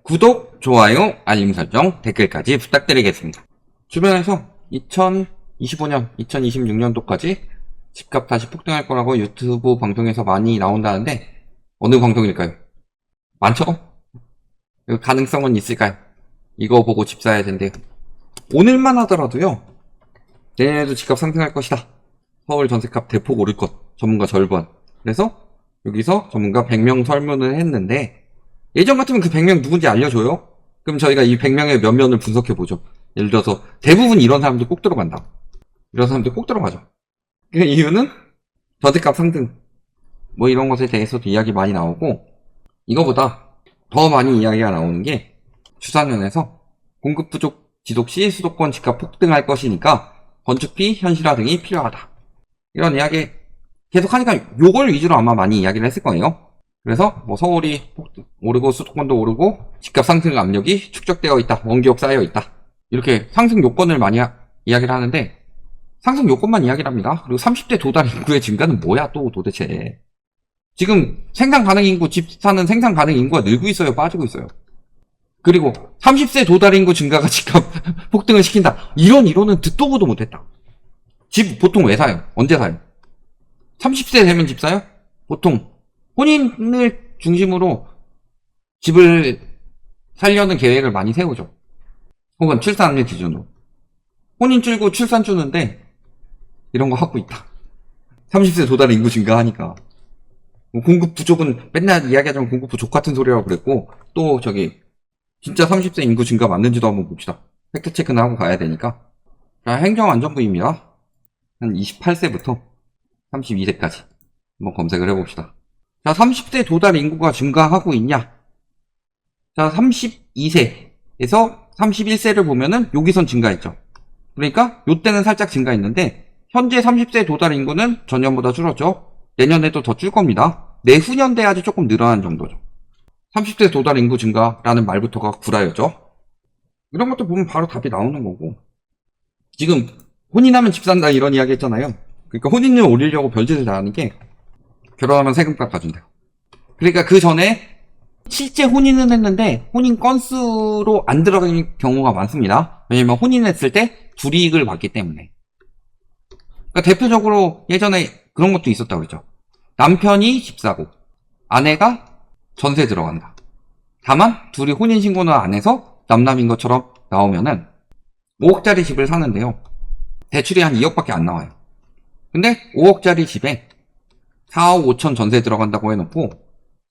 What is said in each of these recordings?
구독, 좋아요, 알림 설정, 댓글까지 부탁드리겠습니다. 주변에서 2025년, 2026년도까지 집값 다시 폭등할 거라고 유튜브 방송에서 많이 나온다는데 어느 방송일까요? 많죠? 가능성은 있을까요? 이거 보고 집 사야 된대요. 오늘만 하더라도요. 내년에도 집값 상승할 것이다. 서울 전세값 대폭 오를 것. 전문가 절반. 그래서 여기서 전문가 100명 설문을 했는데 예전 같으면 그 100명 누군지 알려줘요? 그럼 저희가 이 100명의 면면을 분석해보죠. 예를 들어서 대부분 이런 사람들 꼭 들어간다. 이런 사람들 꼭 들어가죠. 그 이유는 전세값 상승 뭐 이런 것에 대해서도 이야기 많이 나오고 이거보다 더 많이 이야기가 나오는 게 주사년에서 공급 부족 지속 시 수도권 집값 폭등할 것이니까 건축비 현실화 등이 필요하다. 이런 이야기 계속 하니까 요걸 위주로 아마 많이 이야기를 했을 거예요. 그래서 뭐 서울이 오르고 수도권도 오르고 집값 상승 압력이 축적되어 있다. 원기옥 쌓여 있다. 이렇게 상승 요건을 많이 이야기를 하는데 상승 요건만 이야기를 합니다. 그리고 30대 도달 인구의 증가는 뭐야 또 도대체. 지금 생산 가능 인구, 집 사는 생산 가능 인구가 늘고 있어요? 빠지고 있어요? 그리고 30세 도달 인구 증가가 집값 폭등을 시킨다. 이런 이론은 듣도 보도 못했다. 집 보통 왜 사요? 언제 사요? 30세 되면 집 사요? 보통 혼인을 중심으로 집을 살려는 계획을 많이 세우죠. 혹은 출산을 기준으로. 혼인 줄고 출산 주는데 이런 거 하고 있다. 30세 도달 인구 증가하니까. 공급 부족은 맨날 이야기하자면 공급 부족 같은 소리라고 그랬고 또 저기 진짜 30세 인구 증가 맞는지도 한번 봅시다. 팩트체크는 하고 가야 되니까. 자, 행정안전부입니다. 한 28세부터 32세까지 한번 검색을 해봅시다. 자, 30세 도달 인구가 증가하고 있냐? 자, 32세에서 31세를 보면은 여기선 증가했죠. 그러니까 요때는 살짝 증가했는데 현재 30세 도달 인구는 전년보다 줄었죠. 내년에도 더 줄 겁니다. 내후년 돼야지 조금 늘어난 정도죠. 30세 도달 인구 증가라는 말부터가 구라였죠. 이런 것도 보면 바로 답이 나오는 거고 지금 혼인하면 집 산다 이런 이야기 했잖아요. 그러니까 혼인율 올리려고 별짓을 다 하는 게 결혼하면 세금 깎아준대요. 그러니까 그 전에 실제 혼인은 했는데 혼인 건수로 안 들어가는 경우가 많습니다. 왜냐면 혼인했을 때 불이익을 받기 때문에. 그러니까 대표적으로 예전에 그런 것도 있었다고 그랬죠. 남편이 집 사고 아내가 전세 들어간다. 다만 둘이 혼인신고는 안 해서 남남인 것처럼 나오면은 5억짜리 집을 사는데요. 대출이 한 2억밖에 안 나와요. 근데 5억짜리 집에 4억 5천 전세 들어간다고 해놓고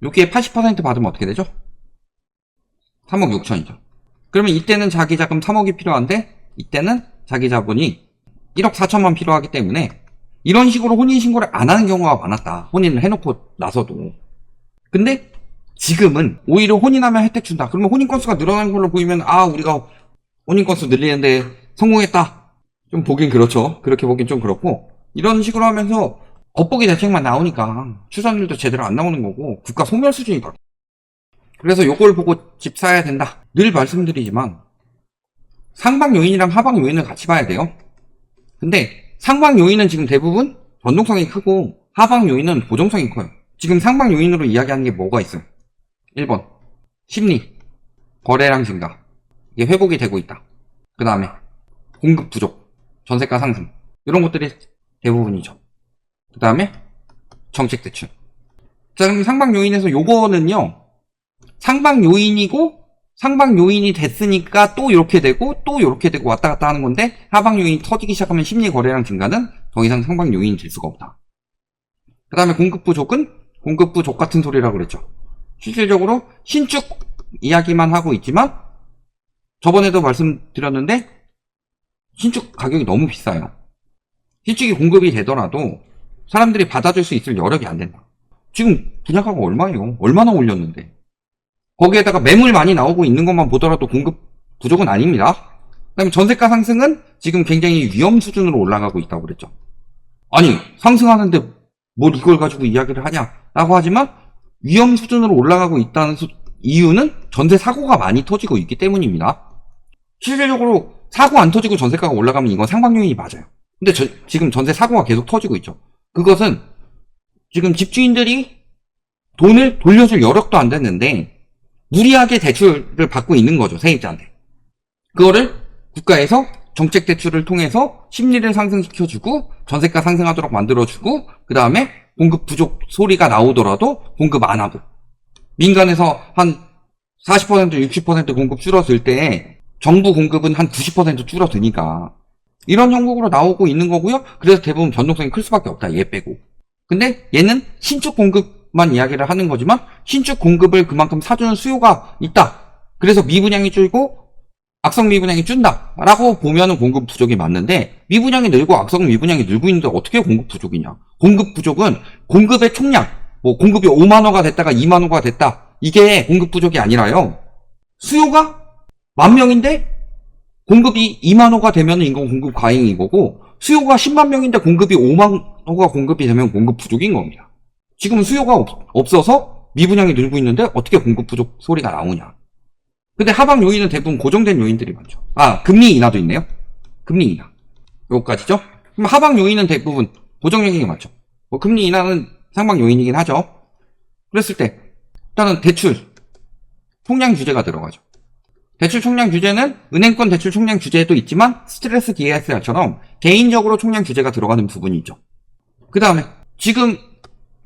여기에 80% 받으면 어떻게 되죠? 3억 6천이죠. 그러면 이때는 자기 자금 3억이 필요한데 이때는 자기 자본이 1억 4천만 필요하기 때문에 이런 식으로 혼인신고를 안 하는 경우가 많았다. 혼인을 해놓고 나서도. 근데 지금은 오히려 혼인하면 혜택 준다. 그러면 혼인 건수가 늘어나는 걸로 보이면 우리가 혼인 건수 늘리는데 성공했다. 좀 보긴 그렇죠. 그렇게 보긴 좀 그렇고 이런 식으로 하면서 겉보기 대책만 나오니까 출산율도 제대로 안 나오는 거고 국가 소멸 수준이다. 그래서 요걸 보고 집 사야 된다. 늘 말씀드리지만 상방 요인이랑 하방 요인을 같이 봐야 돼요. 근데 상방 요인은 지금 대부분 변동성이 크고 하방 요인은 보정성이 커요. 지금 상방 요인으로 이야기하는 게 뭐가 있어요? 1번 심리, 거래량 증가, 이게 회복이 되고 있다. 그 다음에 공급 부족, 전세가 상승 이런 것들이 대부분이죠. 그 다음에 정책 대출. 자, 그럼 상방 요인에서 요거는요 상방 요인이고 상방 요인이 됐으니까 또 이렇게 되고 또 이렇게 되고 왔다 갔다 하는 건데 하방 요인이 터지기 시작하면 심리 거래량 증가는 더 이상 상방 요인이 될 수가 없다. 그 다음에 공급 부족은 공급 부족 같은 소리라고 그랬죠. 실질적으로 신축 이야기만 하고 있지만 저번에도 말씀드렸는데 신축 가격이 너무 비싸요. 신축이 공급이 되더라도 사람들이 받아줄 수 있을 여력이 안 된다. 지금 분양가가 얼마예요? 얼마나 올렸는데. 거기에다가 매물 많이 나오고 있는 것만 보더라도 공급 부족은 아닙니다. 그 다음에 전세가 상승은 지금 굉장히 위험 수준으로 올라가고 있다고 그랬죠. 아니 상승하는데 뭘 이걸 가지고 이야기를 하냐라고 하지만 위험 수준으로 올라가고 있다는 이유는 전세 사고가 많이 터지고 있기 때문입니다. 실질적으로 사고 안 터지고 전세가가 올라가면 이건 상방 요인이 맞아요. 근데 지금 전세 사고가 계속 터지고 있죠. 그것은 지금 집주인들이 돈을 돌려줄 여력도 안 됐는데 무리하게 대출을 받고 있는 거죠, 세입자한테. 그거를 국가에서 정책 대출을 통해서 심리를 상승시켜주고 전세가 상승하도록 만들어주고 그 다음에 공급 부족 소리가 나오더라도 공급 안 하고 민간에서 한 40% 60% 공급 줄어들 때 정부 공급은 한 90% 줄어드니까 이런 형국으로 나오고 있는 거고요. 그래서 대부분 변동성이 클 수밖에 없다, 얘 빼고. 근데 얘는 신축 공급만 이야기를 하는 거지만 신축 공급을 그만큼 사주는 수요가 있다. 그래서 미분양이 줄고 악성 미분양이 준다 라고 보면은 공급 부족이 맞는데 미분양이 늘고 악성 미분양이 늘고 있는데 어떻게 공급 부족이냐. 공급 부족은 공급의 총량, 뭐 공급이 5만호가 됐다가 2만호가 됐다, 이게 공급 부족이 아니라요, 수요가 10,000명인데 공급이 2만호가 되면 인건 공급 과잉인 거고 수요가 10만 명인데 공급이 5만호가 공급이 되면 공급 부족인 겁니다. 지금은 수요가 없어서 미분양이 늘고 있는데 어떻게 공급 부족 소리가 나오냐. 근데 하방 요인은 대부분 고정된 요인들이 많죠. 금리 인하도 있네요. 금리 인하. 요거까지죠? 그럼 하방 요인은 대부분 고정 요인이 많죠. 뭐 금리 인하는 상방 요인이긴 하죠. 그랬을 때, 일단은 대출, 총량 규제가 들어가죠. 대출 총량 규제는 은행권 대출 총량 규제도 있지만 스트레스 DSR처럼 개인적으로 총량 규제가 들어가는 부분이죠. 그 다음에 지금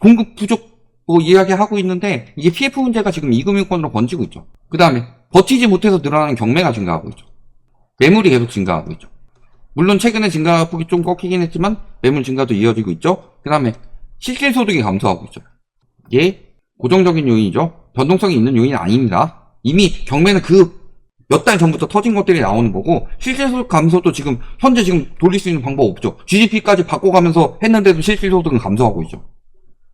공급 부족 뭐 이야기하고 있는데 이게 PF 문제가 지금 이금융권으로 번지고 있죠. 그 다음에 버티지 못해서 늘어나는 경매가 증가하고 있죠. 매물이 계속 증가하고 있죠. 물론 최근에 증가폭이 좀 꺾이긴 했지만 매물 증가도 이어지고 있죠. 그 다음에 실질소득이 감소하고 있죠. 이게 고정적인 요인이죠. 변동성이 있는 요인은 아닙니다. 이미 경매는 그 몇 달 전부터 터진 것들이 나오는 거고 실질소득 감소도 지금 현재 지금 돌릴 수 있는 방법 없죠. GDP까지 바꿔가면서 했는데도 실질소득은 감소하고 있죠.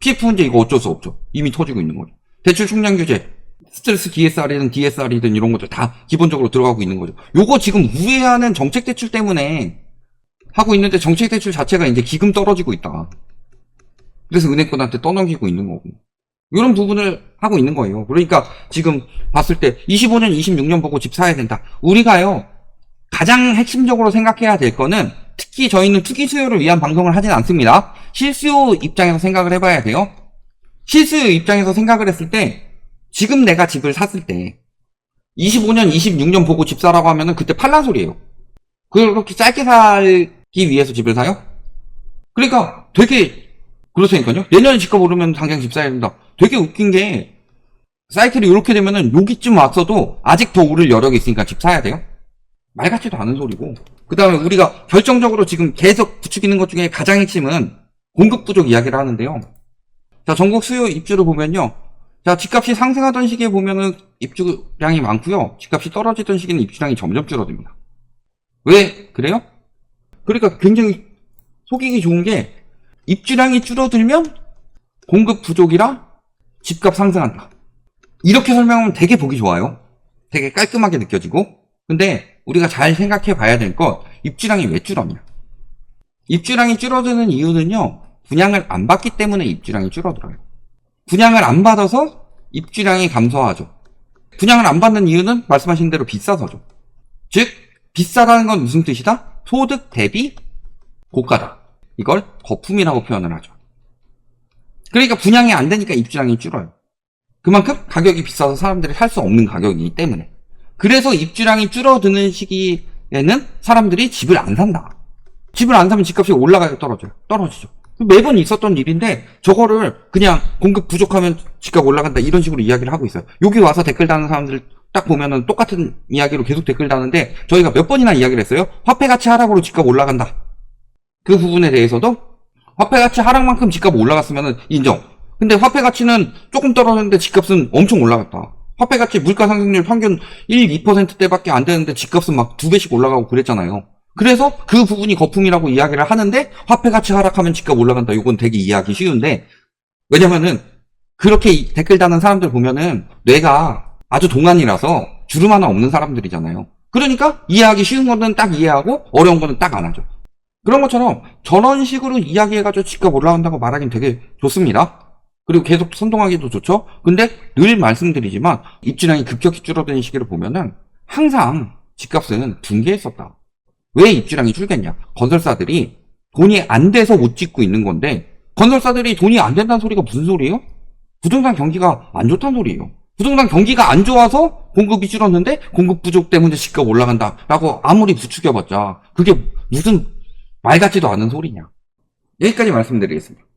PF 문제 이거 어쩔 수 없죠. 이미 터지고 있는 거죠. 대출 총량 규제, 스트레스 DSR이든 DSR이든 이런 것들 다 기본적으로 들어가고 있는 거죠. 요거 지금 우회하는 정책 대출 때문에 하고 있는데 정책 대출 자체가 이제 기금 떨어지고 있다. 그래서 은행권한테 떠넘기고 있는 거고. 이런 부분을 하고 있는 거예요. 그러니까 지금 봤을 때 25년, 26년 보고 집 사야 된다. 우리가요, 가장 핵심적으로 생각해야 될 거는 특히 저희는 투기 수요를 위한 방송을 하진 않습니다. 실수요 입장에서 생각을 해봐야 돼요. 실수요 입장에서 생각을 했을 때 지금 내가 집을 샀을 때 25년, 26년 보고 집 사라고 하면은 그때 팔란 소리예요. 그렇게 짧게 살기 위해서 집을 사요? 그러니까 되게 그렇다니까요. 내년에 집값 오르면 당장 집 사야 된다. 되게 웃긴 게 사이클이 이렇게 되면은 여기쯤 왔어도 아직 더 오를 여력이 있으니까 집 사야 돼요? 말 같지도 않은 소리고. 그 다음에 우리가 결정적으로 지금 계속 부추기는 것 중에 가장 핵심은 공급 부족 이야기를 하는데요. 자, 전국 수요 입주를 보면요. 자, 집값이 상승하던 시기에 보면은 입주량이 많고요. 집값이 떨어지던 시기는 입주량이 점점 줄어듭니다. 왜 그래요? 그러니까 굉장히 속이기 좋은 게 입주량이 줄어들면 공급 부족이라 집값 상승한다. 이렇게 설명하면 되게 보기 좋아요. 되게 깔끔하게 느껴지고. 근데 우리가 잘 생각해 봐야 될 것, 입주량이 왜 줄었냐. 입주량이 줄어드는 이유는요, 분양을 안 받기 때문에 입주량이 줄어들어요. 분양을 안 받아서 입주량이 감소하죠. 분양을 안 받는 이유는 말씀하신 대로 비싸서죠. 즉, 비싸다는 건 무슨 뜻이다? 소득 대비 고가다. 이걸 거품이라고 표현을 하죠. 그러니까 분양이 안 되니까 입주량이 줄어요. 그만큼 가격이 비싸서 사람들이 살 수 없는 가격이기 때문에. 그래서 입주량이 줄어드는 시기에는 사람들이 집을 안 산다. 집을 안 사면 집값이 올라가요, 떨어져요? 떨어지죠. 매번 있었던 일인데 저거를 그냥 공급 부족하면 집값 올라간다 이런 식으로 이야기를 하고 있어요. 여기 와서 댓글 다는 사람들 딱 보면은 똑같은 이야기로 계속 댓글 다는데 저희가 몇 번이나 이야기를 했어요. 화폐 가치 하락으로 집값 올라간다. 그 부분에 대해서도 화폐 가치 하락만큼 집값 올라갔으면은 인정. 근데 화폐 가치는 조금 떨어졌는데 집값은 엄청 올라갔다. 화폐 가치 물가 상승률 평균 1, 2%대밖에 안 되는데 집값은 막 2배씩 올라가고 그랬잖아요. 그래서 그 부분이 거품이라고 이야기를 하는데 화폐 가치 하락하면 집값 올라간다. 이건 되게 이해하기 쉬운데 왜냐면은 그렇게 댓글 다는 사람들 보면은 뇌가 아주 동안이라서 주름 하나 없는 사람들이잖아요. 그러니까 이해하기 쉬운 거는 딱 이해하고 어려운 거는 딱 안 하죠. 그런 것처럼 저런 식으로 이야기해가지고 집값 올라간다고 말하기는 되게 좋습니다. 그리고 계속 선동하기도 좋죠. 근데 늘 말씀드리지만 입주량이 급격히 줄어드는 시기를 보면은 항상 집값은 붕괴했었다. 왜 입주량이 줄겠냐? 건설사들이 돈이 안 돼서 못 짓고 있는 건데 건설사들이 돈이 안 된다는 소리가 무슨 소리예요? 부동산 경기가 안 좋다는 소리예요. 부동산 경기가 안 좋아서 공급이 줄었는데 공급 부족 때문에 집값 올라간다라고 아무리 부추겨봤자 그게 무슨 말 같지도 않은 소리냐. 여기까지 말씀드리겠습니다.